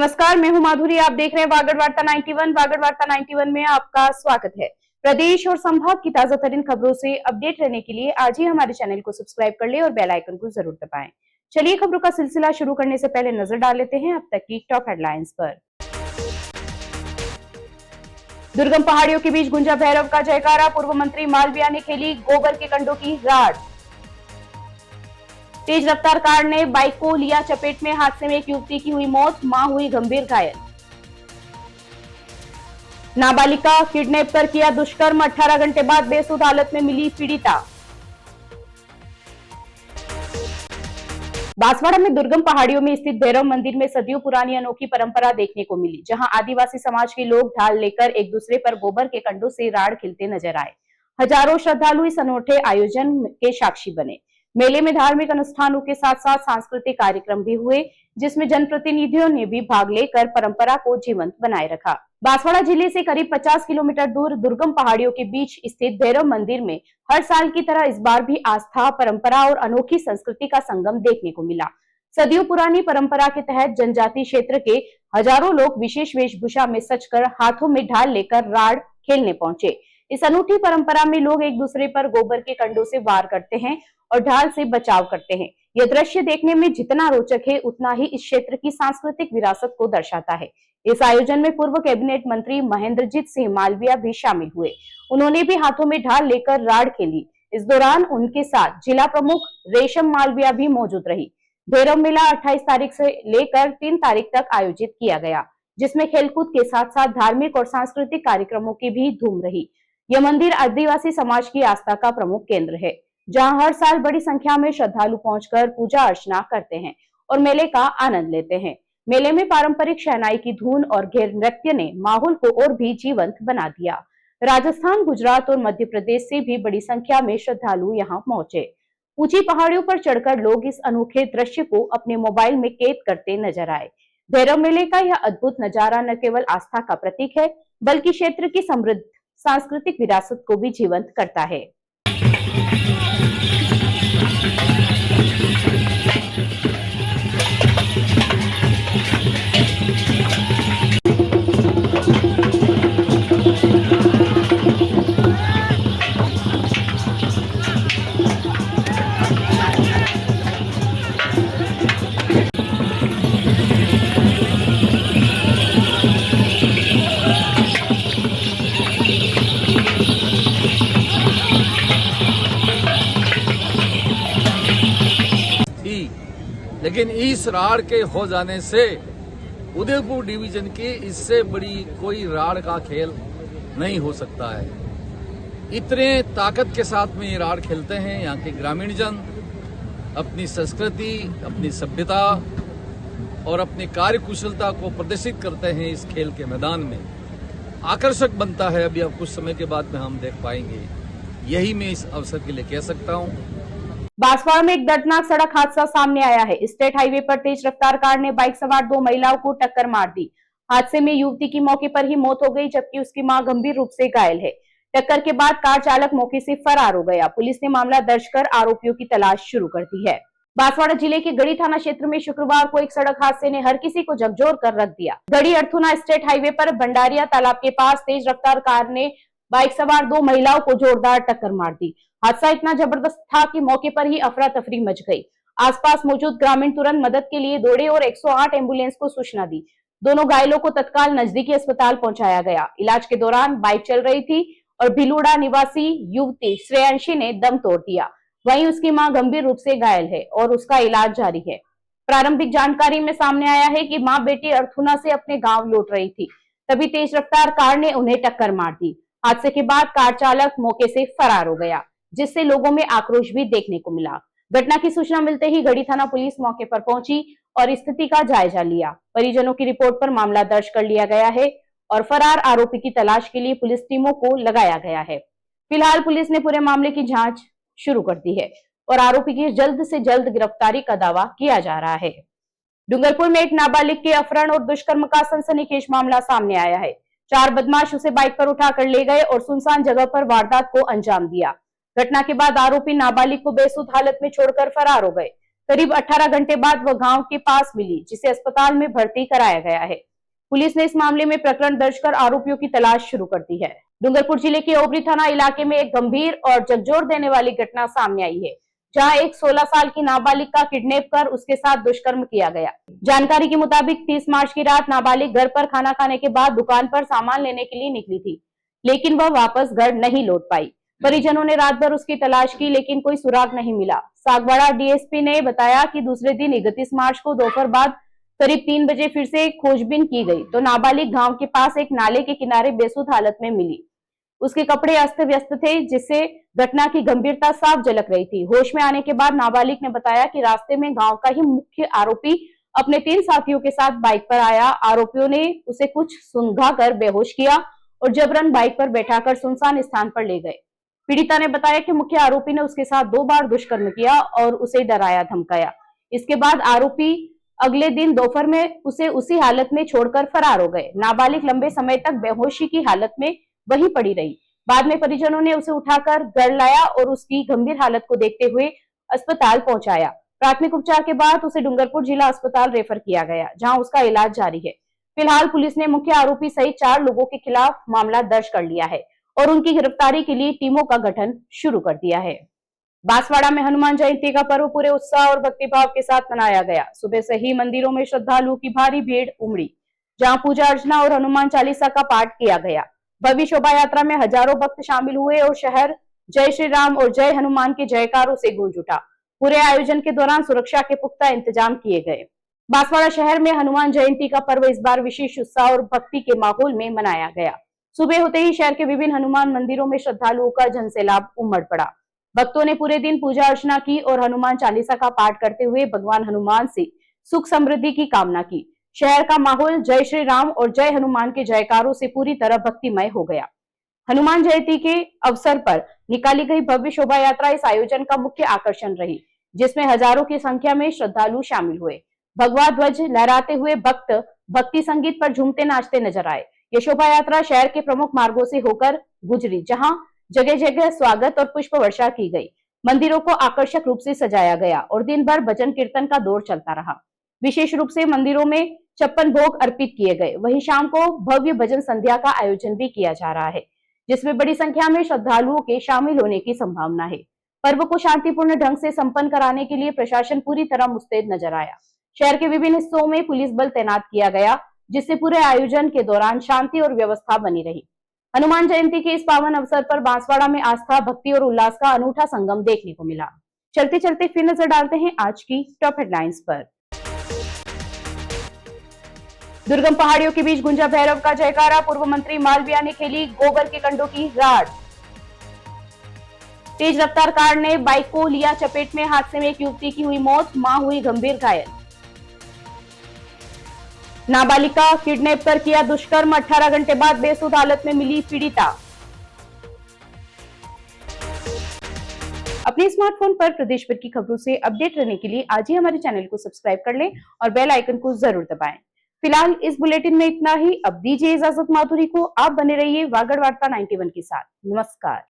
नमस्कार, मैं हूं माधुरी। आप देख रहे हैं वागड़ वार्ता 91। वागड़ वार्ता 91 में आपका स्वागत है। प्रदेश और संभाग की ताजा तरीन खबरों से अपडेट रहने के लिए आज ही हमारे चैनल को सब्सक्राइब कर ले और बेल आइकन को जरूर दबाएं। चलिए खबरों का सिलसिला शुरू करने से पहले नजर डाल लेते हैं अब तक की टॉप हेडलाइंस पर। दुर्गम पहाड़ियों के बीच गुंजा भैरव का जयकारा। पूर्व मंत्री मालविया ने खेली गोबर के कंडों की राड। तेज रफ्तार कार ने बाइक को लिया चपेट में। हादसे में एक युवती की हुई मौत, मां हुई गंभीर घायल। नाबालिग किडनैप कर किया दुष्कर्म। 18 घंटे बाद बेसुध हालत में मिली पीड़िता। बांसवाड़ा में दुर्गम पहाड़ियों में स्थित भैरव मंदिर में सदियों पुरानी अनोखी परंपरा देखने को मिली, जहां आदिवासी समाज के लोग ढाल लेकर एक दूसरे पर गोबर के कंडों से राड़ खिलते नजर आए। हजारों श्रद्धालु इस अनूठे आयोजन के साक्षी बने। मेले में धार्मिक अनुष्ठानों के साथ साथ सांस्कृतिक कार्यक्रम भी हुए, जिसमें जनप्रतिनिधियों ने भी भाग लेकर परंपरा को जीवंत बनाए रखा। बांसवाड़ा जिले से करीब 50 किलोमीटर दूर दुर्गम पहाड़ियों के बीच स्थित भैरव मंदिर में हर साल की तरह इस बार भी आस्था, परंपरा और अनोखी संस्कृति का संगम देखने को मिला। सदियों पुरानी परंपरा के तहत जनजाति क्षेत्र के हजारों लोग विशेष वेशभूषा में सजकर हाथों में ढाल लेकर राड़ खेलने पहुंचे। इस अनूठी परंपरा में लोग एक दूसरे पर गोबर के कंडों से वार करते हैं और ढाल से बचाव करते हैं। यह दृश्य देखने में जितना रोचक है, उतना ही इस क्षेत्र की सांस्कृतिक विरासत को दर्शाता है। इस आयोजन में पूर्व कैबिनेट मंत्री महेंद्रजीत सिंह मालविया भी शामिल हुए। उन्होंने भी हाथों में ढाल लेकर राड़ खेली। इस दौरान उनके साथ जिला प्रमुख रेशम मालविया भी मौजूद रही। भैरव मेला 28 तारीख से लेकर 3 तारीख तक आयोजित किया गया, जिसमें खेलकूद के साथ साथ धार्मिक और सांस्कृतिक कार्यक्रमों की भी धूम रही। यह मंदिर आदिवासी समाज की आस्था का प्रमुख केंद्र है, जहां हर साल बड़ी संख्या में श्रद्धालु पहुंचकर पूजा अर्चना करते हैं और मेले का आनंद लेते हैं। मेले में पारंपरिक शहनाई की धुन और घेर नृत्य ने माहौल को और भी जीवंत बना दिया। राजस्थान, गुजरात और मध्य प्रदेश से भी बड़ी संख्या में श्रद्धालु यहां पहुंचे। ऊंची पहाड़ियों पर चढ़कर लोग इस अनोखे दृश्य को अपने मोबाइल में कैद करते नजर आए। भैरव मेले का यह अद्भुत नजारा न केवल आस्था का प्रतीक है, बल्कि क्षेत्र की समृद्ध सांस्कृतिक विरासत को भी जीवंत करता है। लेकिन इस राड़ के हो जाने से उदयपुर डिवीजन की इससे बड़ी कोई राड़ का खेल नहीं हो सकता है। इतने ताकत के साथ में ये राड़ खेलते हैं। यहाँ के ग्रामीण जन अपनी संस्कृति, अपनी सभ्यता और अपनी कार्यकुशलता को प्रदर्शित करते हैं इस खेल के मैदान में। आकर्षक बनता है। अभी अब कुछ समय के बाद में हम देख पाएंगे। यही मैं इस अवसर के लिए कह सकता हूँ। बांसवाड़ा में एक दर्दनाक सड़क हादसा सामने आया है। स्टेट हाईवे पर तेज रफ्तार कार ने बाइक सवार 2 महिलाओं को टक्कर मार दी। हादसे में युवती की मौके पर ही मौत हो गई, जबकि उसकी मां गंभीर रूप से घायल है। टक्कर के बाद कार चालक मौके से फरार हो गया। पुलिस ने मामला दर्ज कर आरोपियों की तलाश शुरू कर दी है। बांसवाड़ा जिले के गढ़ी थाना क्षेत्र में शुक्रवार को एक सड़क हादसे ने हर किसी को झकझोर कर रख दिया। गढ़ी अर्थुना स्टेट हाईवे पर भंडारिया तालाब के पास तेज रफ्तार कार ने बाइक सवार 2 महिलाओं को जोरदार टक्कर मार दी। हादसा इतना जबरदस्त था कि मौके पर ही अफरा तफरी मच गई। आसपास मौजूद ग्रामीण तुरंत मदद के लिए दौड़े और 108 एम्बुलेंस को सूचना दी। दोनों घायलों को तत्काल नजदीकी अस्पताल पहुंचाया गया। इलाज के दौरान बाइक चल रही थी और भिलूड़ा निवासी युवती श्रेयांशी ने दम तोड़ दिया। वहीं उसकी मां गंभीर रूप से घायल है और उसका इलाज जारी है। प्रारंभिक जानकारी में सामने आया है कि मां बेटी अर्थुना से अपने गाँव लौट रही थी, तभी तेज रफ्तार कार ने उन्हें टक्कर मार दी। हादसे के बाद कार चालक मौके से फरार हो गया, जिससे लोगों में आक्रोश भी देखने को मिला। घटना की सूचना मिलते ही गढ़ी थाना पुलिस मौके पर पहुंची और स्थिति का जायजा लिया। परिजनों की रिपोर्ट पर मामला दर्ज कर लिया गया है और फरार आरोपी की तलाश के लिए पुलिस टीमों को लगाया गया है। फिलहाल पुलिस ने पूरे मामले की जांच शुरू कर दी है और आरोपी की जल्द से जल्द गिरफ्तारी का दावा किया जा रहा है। डूंगरपुर में एक नाबालिग के अपहरण और दुष्कर्म का सनसनीखेज मामला सामने आया है। 4 बदमाश उसे बाइक पर उठाकर ले गए और सुनसान जगह पर वारदात को अंजाम दिया। घटना के बाद आरोपी नाबालिग को बेसुध हालत में छोड़कर फरार हो गए। करीब 18 घंटे बाद वह गांव के पास मिली, जिसे अस्पताल में भर्ती कराया गया है। पुलिस ने इस मामले में प्रकरण दर्ज कर आरोपियों की तलाश शुरू कर दी है। डूंगरपुर जिले के ओबरी थाना इलाके में एक गंभीर और झकझोर देने वाली घटना सामने आई है, जहां एक 16 साल की नाबालिग का किडनैप कर उसके साथ दुष्कर्म किया गया। जानकारी के मुताबिक 30 मार्च की रात नाबालिग घर पर खाना खाने के बाद दुकान पर सामान लेने के लिए निकली थी, लेकिन वह वापस घर नहीं लौट पाई। परिजनों ने रात भर उसकी तलाश की, लेकिन कोई सुराग नहीं मिला। सागवाड़ा डीएसपी ने बताया कि दूसरे दिन 31 मार्च को दोपहर बाद करीब 3 बजे फिर से खोजबीन की गई तो नाबालिग गांव के पास एक नाले के किनारे बेसुध हालत में मिली। उसके कपड़े अस्त व्यस्त थे, जिससे घटना की गंभीरता साफ झलक रही थी। होश में आने के बाद नाबालिग ने बताया कि रास्ते में गांव का ही मुख्य आरोपी अपने 3 साथियों के साथ बाइक पर आया। आरोपियों ने उसे कुछ सूंघा कर बेहोश किया और जबरन बाइक पर बैठाकर सुनसान स्थान पर ले गए। पीड़िता ने बताया कि मुख्य आरोपी ने उसके साथ 2 बार दुष्कर्म किया और उसे डराया धमकाया। इसके बाद आरोपी अगले दिन दोपहर में उसे उसी हालत में छोड़कर फरार हो गए। नाबालिग लंबे समय तक बेहोशी की हालत में वहीं पड़ी रही। बाद में परिजनों ने उसे उठाकर घर लाया और उसकी गंभीर हालत को देखते हुए अस्पताल पहुंचाया। प्राथमिक उपचार के बाद उसे डूंगरपुर जिला अस्पताल रेफर किया गया, जहां उसका इलाज जारी है। फिलहाल पुलिस ने मुख्य आरोपी सहित 4 लोगों के खिलाफ मामला दर्ज कर लिया है और उनकी गिरफ्तारी के लिए टीमों का गठन शुरू कर दिया है। बांसवाड़ा में हनुमान जयंती का पर्व पूरे उत्साह और भक्तिभाव के साथ मनाया गया। सुबह से ही मंदिरों में श्रद्धालुओं की भारी भीड़ उमड़ी, जहां पूजा अर्चना और हनुमान चालीसा का पाठ किया गया। भव्य शोभा यात्रा में हजारों भक्त शामिल हुए और शहर जय श्री राम और जय हनुमान के जयकारों से गूंज उठा। पूरे आयोजन के दौरान सुरक्षा के पुख्ता इंतजाम किए गए। बांसवाड़ा शहर में हनुमान जयंती का पर्व इस बार विशेष उत्साह और भक्ति के माहौल में मनाया गया। सुबह होते ही शहर के विभिन्न हनुमान मंदिरों में श्रद्धालुओं का जनसैलाब उमड़ पड़ा। भक्तों ने पूरे दिन पूजा अर्चना की और हनुमान चालीसा का पाठ करते हुए भगवान हनुमान से सुख समृद्धि की कामना की। शहर का माहौल जय श्री राम और जय हनुमान के जयकारों से पूरी तरह भक्तिमय हो गया। हनुमान जयंती के अवसर पर निकाली गई भव्य शोभा यात्रा इस आयोजन का मुख्य आकर्षण रही, जिसमें हजारों की संख्या में श्रद्धालु शामिल हुए। भगवा ध्वज लहराते हुए भक्त भक्ति संगीत पर झूमते नाचते नजर आए। ये शोभा यात्रा शहर के प्रमुख मार्गों से होकर गुजरी, जहां जगह जगह स्वागत और पुष्प वर्षा की गई। मंदिरों को आकर्षक रूप से सजाया गया और दिन भर भजन कीर्तन का दौर चलता रहा। विशेष रूप से मंदिरों में 56 भोग अर्पित किए गए। वहीं शाम को भव्य भजन संध्या का आयोजन भी किया जा रहा है, जिसमें बड़ी संख्या में श्रद्धालुओं के शामिल होने की संभावना है। पर्व को शांतिपूर्ण ढंग से संपन्न कराने के लिए प्रशासन पूरी तरह मुस्तैद नजर आया। शहर के विभिन्न हिस्सों में पुलिस बल तैनात किया गया, जिससे पूरे आयोजन के दौरान शांति और व्यवस्था बनी रही। हनुमान जयंती के इस पावन अवसर पर बांसवाड़ा में आस्था, भक्ति और उल्लास का अनूठा संगम देखने को मिला। चलते चलते फिर नजर डालते हैं आज की टॉप हेडलाइंस पर। दुर्गम पहाड़ियों के बीच गुंजा भैरव का जयकारा, पूर्व मंत्री मालविया ने खेली गोबर के कंडों की राड। तेज रफ्तार कार ने बाइक को लिया चपेट में, हादसे में एक युवती की हुई मौत, मां हुई गंभीर घायल। नाबालिका किडनैप कर किया दुष्कर्म, 18 घंटे बाद बेसुध हालत में मिली पीड़िता। अपने स्मार्टफोन पर प्रदेश भर की खबरों से अपडेट रहने के लिए आज ही हमारे चैनल को सब्सक्राइब कर लें और बेल आइकन को जरूर दबाएं। फिलहाल इस बुलेटिन में इतना ही। अब दीजिए इजाजत माधुरी को। आप बने रहिए वागड़ वार्ता 91 के साथ। नमस्कार।